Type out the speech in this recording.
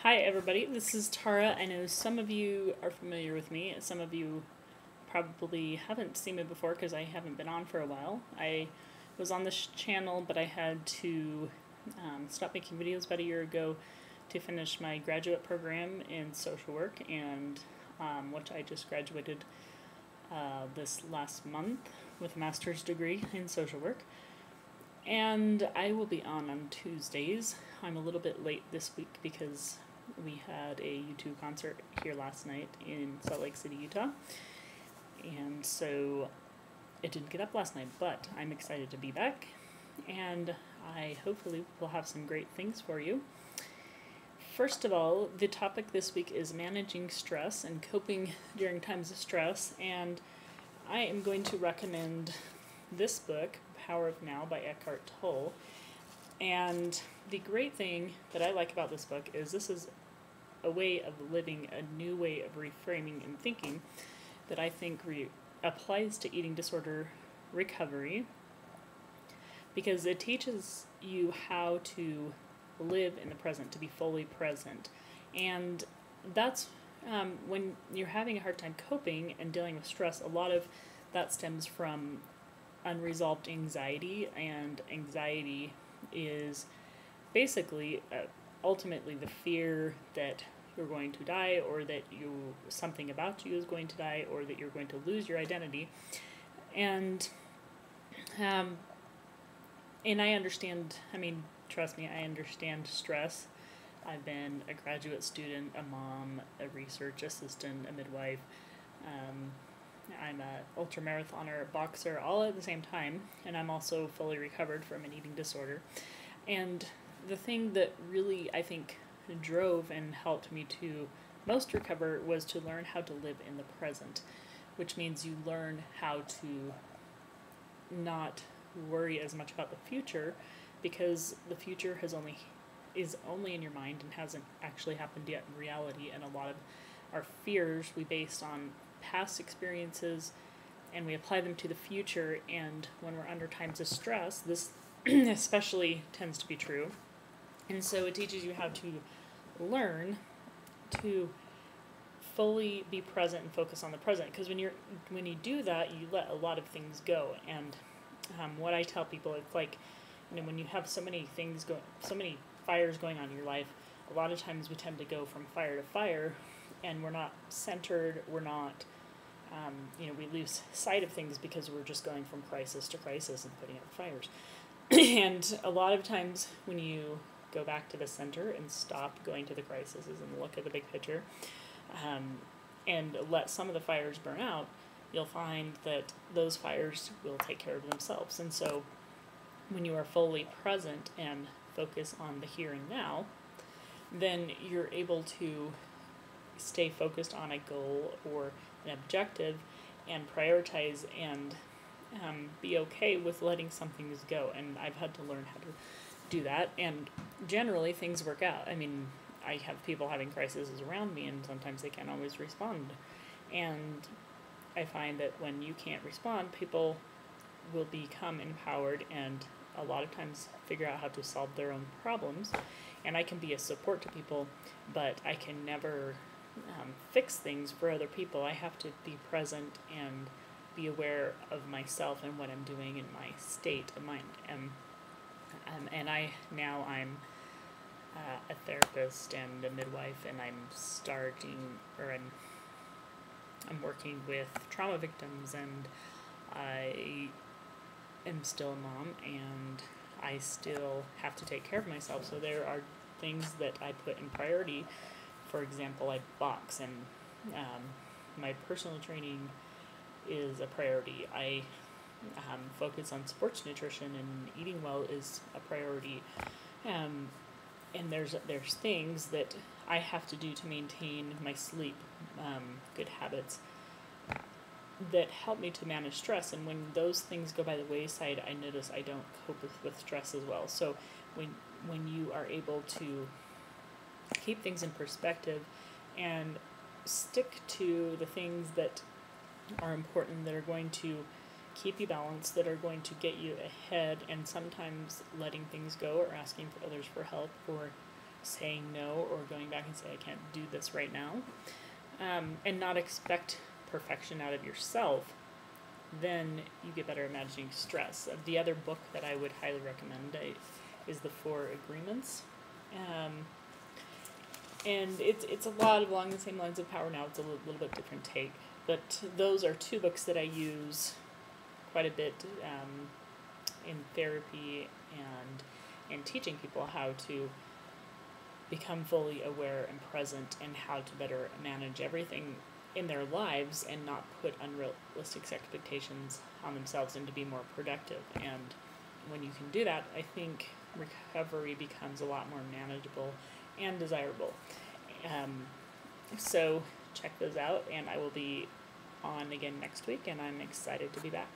Hi everybody, this is Tara. I know some of you are familiar with me, some of you probably haven't seen me before because I haven't been on for a while. I was on this channel, but I had to stop making videos about a year ago to finish my graduate program in social work, and which I just graduated this last month with a master's degree in social work. And I will be on Tuesdays. I'm a little bit late this week because we had a U2 concert here last night in Salt Lake City, Utah. And so it didn't get up last night, but I'm excited to be back. And I hopefully will have some great things for you. First of all, the topic this week is managing stress and coping during times of stress. And I am going to recommend this book, Power of Now by Eckhart Tolle. And the great thing that I like about this book is this is a way of living, a new way of reframing and thinking that I think applies to eating disorder recovery, because it teaches you how to live in the present, to be fully present. And that's when you're having a hard time coping and dealing with stress, a lot of that stems from unresolved anxiety, and anxiety is basically ultimately the fear that you're going to die, or that something about you is going to die, or that you're going to lose your identity. And I understand, trust me, I understand stress. I've been a graduate student, a mom, a research assistant, a midwife. I'm a ultramarathoner, boxer, all at the same time, and I'm also fully recovered from an eating disorder. And the thing that really, I think, drove and helped me to most recover was to learn how to live in the present, which means you learn how to not worry as much about the future, because the future is only in your mind and hasn't actually happened yet in reality. And a lot of our fears we base on past experiences, and we apply them to the future. And when we're under times of stress, this especially tends to be true. And so it teaches you how to learn to fully be present and focus on the present, because when you do that, you let a lot of things go. And what I tell people, it's like, when you have so many fires going on in your life, a lot of times we tend to go from fire to fire, and we're not centered, we're not, we lose sight of things because we're just going from crisis to crisis and putting out fires. And a lot of times when you go back to the center and stop going to the crises and look at the big picture, and let some of the fires burn out, you'll find that those fires will take care of themselves. And so when you are fully present and focus on the here and now, then you're able to stay focused on a goal or an objective and prioritize and be okay with letting some things go. And I've had to learn how to do that, and generally things work out. I have people having crises around me, and sometimes they can't always respond. And I find that when you can't respond, people will become empowered and a lot of times figure out how to solve their own problems. And I can be a support to people, but I can never fix things for other people. I have to be present and be aware of myself and what I'm doing in my state of mind. And I'm a therapist and a midwife, and I'm working with trauma victims, and I am still a mom, and I still have to take care of myself. So there are things that I put in priority. For example, I box, and my personal training is a priority. I focus on sports nutrition, and eating well is a priority. And there's things that I have to do to maintain my sleep, good habits that help me to manage stress. And when those things go by the wayside, I notice I don't cope with stress as well. So when you are able to keep things in perspective and stick to the things that are important, that are going to keep you balanced, that are going to get you ahead, and sometimes letting things go or asking for others for help, or saying no or going back and say, I can't do this right now, and not expect perfection out of yourself, then you get better at managing stress. The other book that I would highly recommend is The Four Agreements. And it's a lot along the same lines of Power Now. It's a little bit different take. But those are two books that I use quite a bit in therapy and in teaching people how to become fully aware and present, and how to better manage everything in their lives and not put unrealistic expectations on themselves, and to be more productive. And when you can do that, I think recovery becomes a lot more manageable and desirable. So check those out, and I will be on again next week, and I'm excited to be back.